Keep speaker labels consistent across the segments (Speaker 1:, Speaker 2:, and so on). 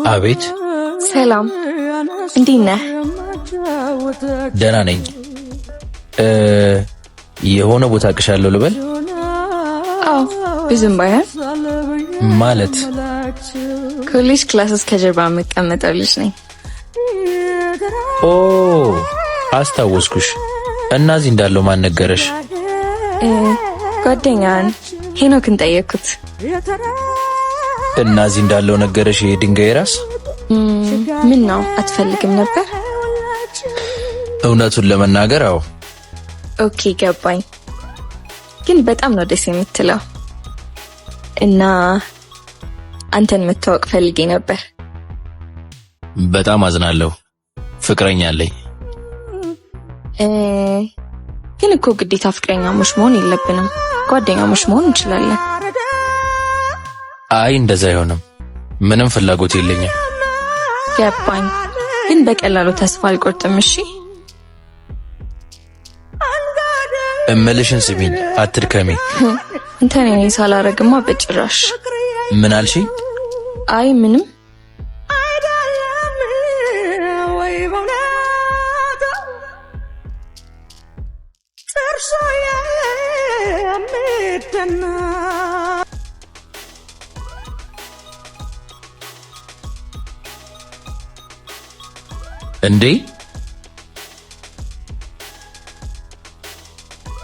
Speaker 1: አቤት።
Speaker 2: ሰላም፣ እንዴት ነህ?
Speaker 1: ደህና ነኝ። የሆነ ቦታ አቅሻለሁ ልበል?
Speaker 2: አዎ፣ ብዙም ባይሆን
Speaker 1: ማለት
Speaker 2: ኮሌጅ ክላስ ከጀርባ የምቀመጠው ልጅ ነኝ።
Speaker 1: ኦ አስታወስኩሽ። እና እዚህ እንዳለው ማን ነገረሽ?
Speaker 2: ጓደኛን ሄኖክን ጠየቅኩት።
Speaker 1: እና እዚህ እንዳለው ነገረሽ? የድንጋይ ራስ
Speaker 2: ምን ነው አትፈልግም ነበር?
Speaker 1: እውነቱን ለመናገር አዎ።
Speaker 2: ኦኬ ገባኝ። ግን በጣም ነው ደስ የምትለው እና አንተን መታወቅ ፈልጌ ነበር።
Speaker 1: በጣም አዝናለሁ። ፍቅረኛ አለኝ።
Speaker 2: ግን እኮ ግዴታ ፍቅረኛሞች መሆን የለብንም። ጓደኛሞች መሆን እንችላለን።
Speaker 1: አይ እንደዛ አይሆንም። ምንም ፍላጎት የለኝም።
Speaker 2: ገባኝ። ግን በቀላሉ ተስፋ አልቆርጥም። እሺ
Speaker 1: እምልሽን ስሚኝ፣ አትድከሚ።
Speaker 2: እንትን እኔ ሳላረግማ በጭራሽ።
Speaker 1: ምን አልሽ?
Speaker 2: አይ ምንም።
Speaker 1: እንዴ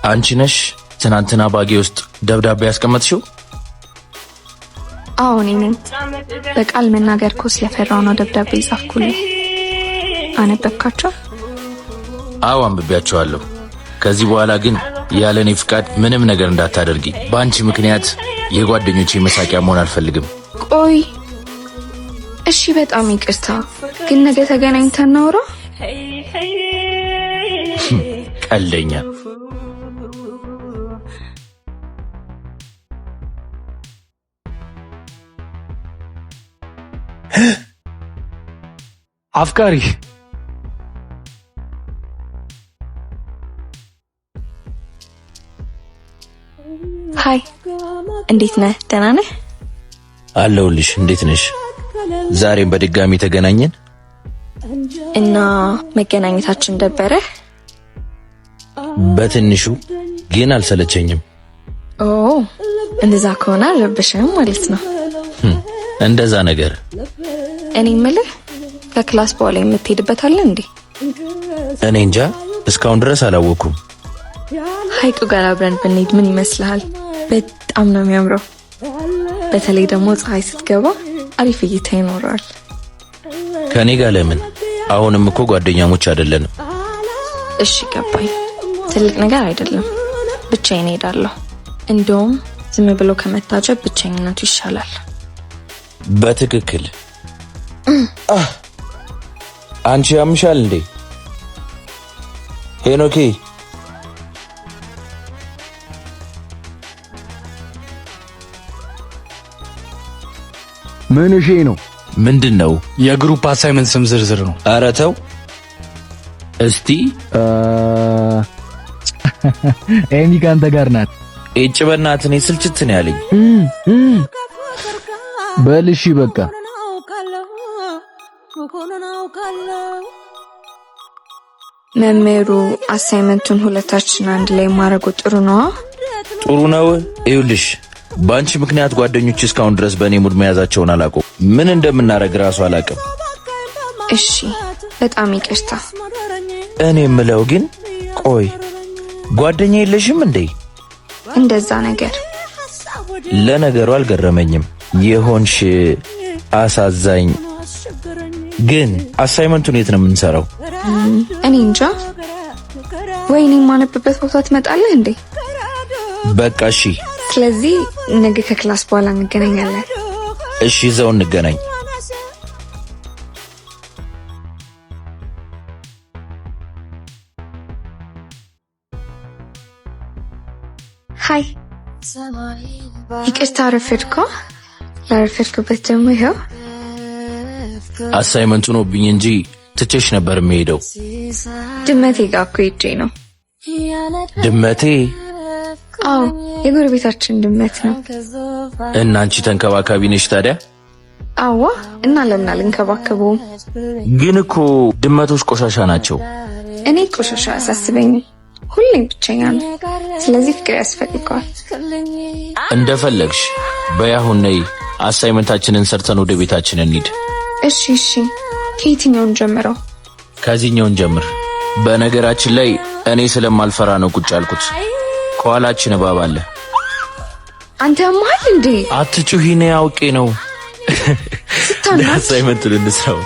Speaker 1: አንቺ ነሽ ትናንትና ባጌ ውስጥ ደብዳቤ ያስቀመጥሽው?
Speaker 2: አዎ እኔ ነኝ። በቃል መናገር እኮ ስለፈራው ነው ደብዳቤ ጻፍኩልህ። አነበብካቸው?
Speaker 1: አዎ አንብቤያቸዋለሁ። ከዚህ በኋላ ግን ያለኔ ፍቃድ ምንም ነገር እንዳታደርጊ። በአንቺ ምክንያት የጓደኞቼ መሳቂያ መሆን አልፈልግም።
Speaker 2: ቆይ እሺ፣ በጣም ይቅርታ። ግን ነገ ተገናኝተን እናውራ።
Speaker 1: ቀልደኛ።
Speaker 3: አፍቃሪ
Speaker 2: ሃይ፣ እንዴት ነህ? ደህና ነህ?
Speaker 1: አለሁልሽ። እንዴት ነሽ? ዛሬም በድጋሚ ተገናኘን
Speaker 2: እና መገናኘታችን ደበረ?
Speaker 1: በትንሹ ግን አልሰለቸኝም።
Speaker 2: ኦ እንደዛ ከሆነ አልረብሽም ማለት ነው።
Speaker 1: እንደዛ ነገር።
Speaker 2: እኔ የምልህ ከክላስ በኋላ የምትሄድበት አለ እንዴ?
Speaker 1: እኔ እንጃ፣ እስካሁን ድረስ አላወኩም።
Speaker 2: ሐይቁ ጋር አብረን ብንሄድ ምን ይመስልሃል? በጣም ነው የሚያምረው። በተለይ ደግሞ ፀሐይ ስትገባ አሪፍ እይታ ይኖራል።
Speaker 1: ከኔ ጋር ለምን? አሁንም እኮ ጓደኛሞች አይደለንም።
Speaker 2: እሺ ገባኝ። ትልቅ ነገር አይደለም። ብቻዬን እሄዳለሁ። እንደውም ዝም ብሎ ከመታጀብ ብቻኝነቱ ይሻላል።
Speaker 1: በትክክል። አንቺ ያምሻል እንዴ ሄኖኬ?
Speaker 3: ምን እሺ ነው?
Speaker 1: ምንድነው?
Speaker 3: የግሩፕ አሳይመንት ስም ዝርዝር ነው።
Speaker 1: ኧረ ተው እስቲ።
Speaker 3: ኤሚ ካንተ ጋር ናት።
Speaker 1: እጭ በእናትህ እኔ ስልችት ነው ያለኝ።
Speaker 3: በልሺ በቃ
Speaker 2: መምህሩ አሳይመንቱን ሁለታችን አንድ ላይ ማድረጉ ጥሩ ነው።
Speaker 1: ጥሩ ነው። ይኸውልሽ በአንቺ ምክንያት ጓደኞች እስካሁን ድረስ በእኔ ሙድ መያዛቸውን አላውቅም። ምን እንደምናደርግ ራሱ አላውቅም።
Speaker 2: እሺ በጣም ይቅርታ።
Speaker 1: እኔ የምለው ግን ቆይ ጓደኛ የለሽም እንዴ?
Speaker 2: እንደዛ ነገር።
Speaker 1: ለነገሩ አልገረመኝም። የሆንሽ አሳዛኝ። ግን አሳይመንቱን የት ነው የምንሰራው?
Speaker 2: እኔ እንጃ። ወይኔ የማነብበት ቦታ ትመጣለህ እንዴ?
Speaker 1: በቃ እሺ።
Speaker 2: ስለዚህ ነገ ከክላስ በኋላ እንገናኛለን።
Speaker 1: እሺ እዛው እንገናኝ።
Speaker 2: ሃይ፣ ይቅርታ አረፈድኩ። ላረፈድኩበት ደግሞ ይኸው
Speaker 1: አሳይመንቱ ነውብኝ እንጂ ትቼሽ ነበር የምሄደው።
Speaker 2: ድመቴ ጋር እኮ ሄጄ ነው።
Speaker 1: ድመቴ?
Speaker 2: አዎ የጎረቤታችን ድመት ነው።
Speaker 1: እና አንቺ ተንከባካቢ ነሽ ታዲያ?
Speaker 2: አዋ እና ለምን አልንከባከበውም?
Speaker 1: ግን እኮ ድመቶች ቆሻሻ ናቸው።
Speaker 2: እኔ ቆሻሻ አያሳስበኝም። ሁሌም ብቸኛ ነው። ስለዚህ ፍቅር ያስፈልገዋል።
Speaker 1: እንደፈለግሽ በያሁን ነይ። አሳይመንታችንን ሰርተን ወደ ቤታችን እንሂድ።
Speaker 2: እሺ ከየትኛውን ጀምረው?
Speaker 1: ከዚህኛውን ጀምር። በነገራችን ላይ እኔ ስለማልፈራ ነው ቁጭ ያልኩት። ከኋላችን እባብ አለ።
Speaker 2: አንተ ማል እንዴ?
Speaker 1: አትጩሂ፣ እኔ አውቄ ነው። አሳይመንቱን እንስራው።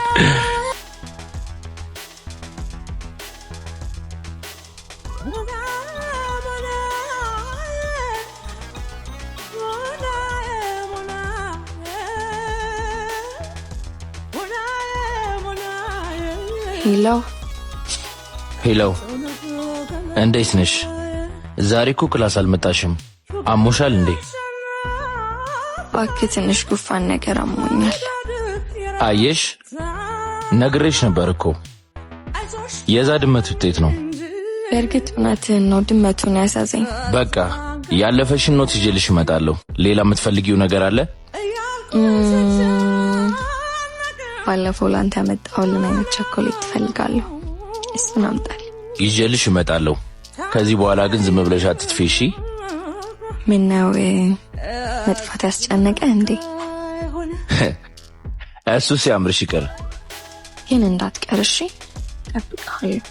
Speaker 1: ሄሎ፣ እንዴት ነሽ? ዛሬ እኮ ክላስ አልመጣሽም። አሞሻል እንዴ?
Speaker 2: እባክህ ትንሽ ጉፋን ነገር አሞኛል።
Speaker 1: አየሽ፣ ነግሬሽ ነበር እኮ የዛ ድመት ውጤት ነው።
Speaker 2: በእርግጥ እውነትህን ነው፣ ድመቱን ያሳዘኝ።
Speaker 1: በቃ ያለፈሽን ኖት ይዤልሽ እመጣለሁ። ሌላ የምትፈልጊው ነገር አለ?
Speaker 2: ባለፈው ላንተ ያመጣሁልን አይነት ቸኮሌት ትፈልጋለሁ። እሱን አምጣል።
Speaker 1: ይዤልሽ እመጣለሁ። ከዚህ በኋላ ግን ዝም ብለሽ አትጥፊ እሺ?
Speaker 2: ምነው መጥፋት ያስጨነቀ እንዴ?
Speaker 1: እሱ ሲያምርሽ ይቀር።
Speaker 2: ግን እንዳትቀር እሺ? እጠብቅሃለሁ።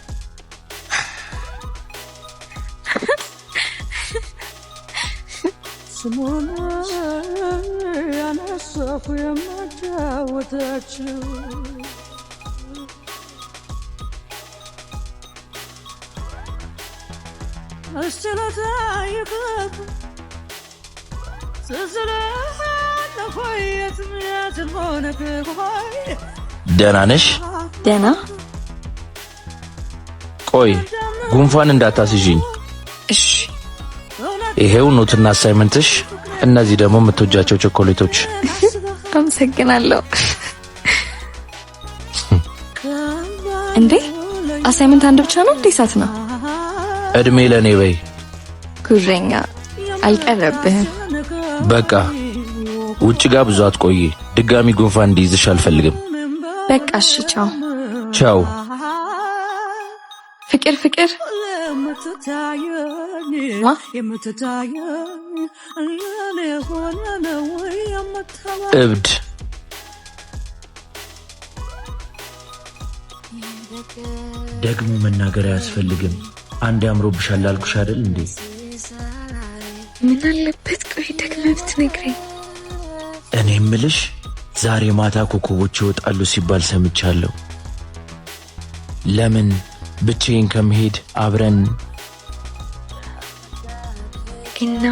Speaker 2: ስሞና ያነሳሁ የማጫወታችሁ አስተላታ ይከብ
Speaker 1: ደህና ነሽ?
Speaker 2: ደህና።
Speaker 1: ቆይ ጉንፋን እንዳታስይዥኝ
Speaker 2: እሺ?
Speaker 1: ይሄው ኖትና አሳይመንትሽ፣ እነዚህ ደግሞ የምትወጃቸው ቸኮሌቶች።
Speaker 2: አመሰግናለሁ። እንዴ አሳይመንት አንድ ብቻ ነው እንዴ? ሳት ነው።
Speaker 1: እድሜ ለኔ በይ።
Speaker 2: ጉረኛ አልቀረብህም።
Speaker 1: በቃ ውጭ ጋር ብዙ አትቆይ። ድጋሚ ጉንፋን እንዲይዝሽ አልፈልግም።
Speaker 2: በቃ እሺ፣ ቻው
Speaker 1: ቻው።
Speaker 2: ፍቅር
Speaker 1: እብድ ደግሞ መናገር አያስፈልግም። አንድ ያምሮብሻል አልኩሽ አይደል እንዴ?
Speaker 2: ምን አለበት ቆይ ደግመህ ብትነግረኝ።
Speaker 1: እኔ እምልሽ ዛሬ ማታ ኮከቦች ይወጣሉ ሲባል ሰምቻለሁ። ለምን ብቻዬን ከመሄድ አብረን
Speaker 2: እና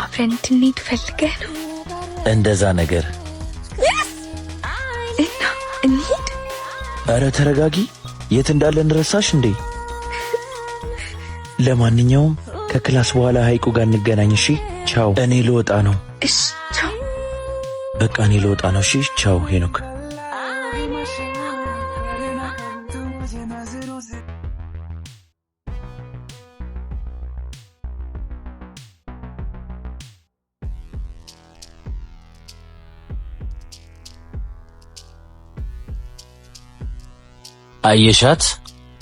Speaker 2: አብረን እንድንሄድ ፈልገህ ነው?
Speaker 1: እንደዛ ነገር
Speaker 2: እና እንሂድ።
Speaker 1: ኧረ ተረጋጊ። የት እንዳለን ረሳሽ እንዴ? ለማንኛውም ከክላስ በኋላ ሐይቁ ጋር እንገናኝ እሺ? ቻው። እኔ ልወጣ ነው።
Speaker 2: እሺ ቻው።
Speaker 1: በቃ እኔ ልወጣ ነው። እሺ ቻው ሄኖክ። አየሻት?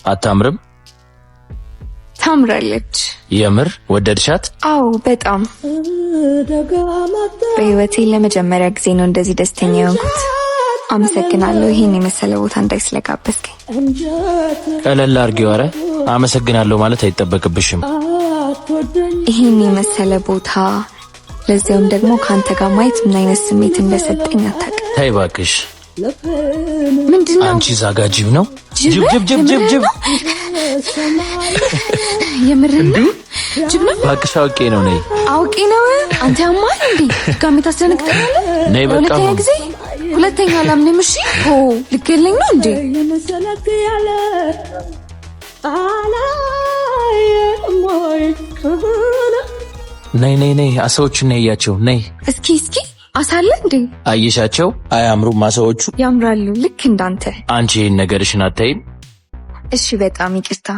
Speaker 1: አታምርም?
Speaker 2: ታምራለች።
Speaker 1: የምር ወደድሻት?
Speaker 2: አዎ በጣም። በህይወቴ ለመጀመሪያ ጊዜ ነው እንደዚህ ደስተኛ የሆንኩት። አመሰግናለሁ ይሄን የመሰለ ቦታ እንዳይ ስለጋበዝከኝ።
Speaker 1: ቀለል አድርጊው። ኧረ አመሰግናለሁ ማለት አይጠበቅብሽም።
Speaker 2: ይሄን የመሰለ ቦታ ለዚያውም ደግሞ ካንተ ጋር ማየት ምን አይነት ስሜት እንደሰጠኝ አታውቅም።
Speaker 1: ተይ እባክሽ።
Speaker 2: ምንድነው?
Speaker 1: አንቺ ዛጋ ጅብ ነው። ጅብ የምርን ጅብ ነው። እባክሽ አውቄ ነው። ነይ።
Speaker 2: አውቄ ነው። አንተ ያማል እንዴ? ጋሜ ታስደነግጠኛለህ።
Speaker 1: ነይ በቃ።
Speaker 2: ሁለተኛ አላምንም። እሺ ኦ ልገለኝ ነው እንዴ?
Speaker 1: ነይ አሳዎቹን ነያቸው። ነይ
Speaker 2: እስኪ አሳለ እንዴ?
Speaker 1: አየሻቸው? አያምሩም? አሳዎቹ
Speaker 2: ያምራሉ፣ ልክ እንዳንተ።
Speaker 1: አንቺ ይሄን ነገርሽን አታይም?
Speaker 2: እሺ በጣም ይቅርታ።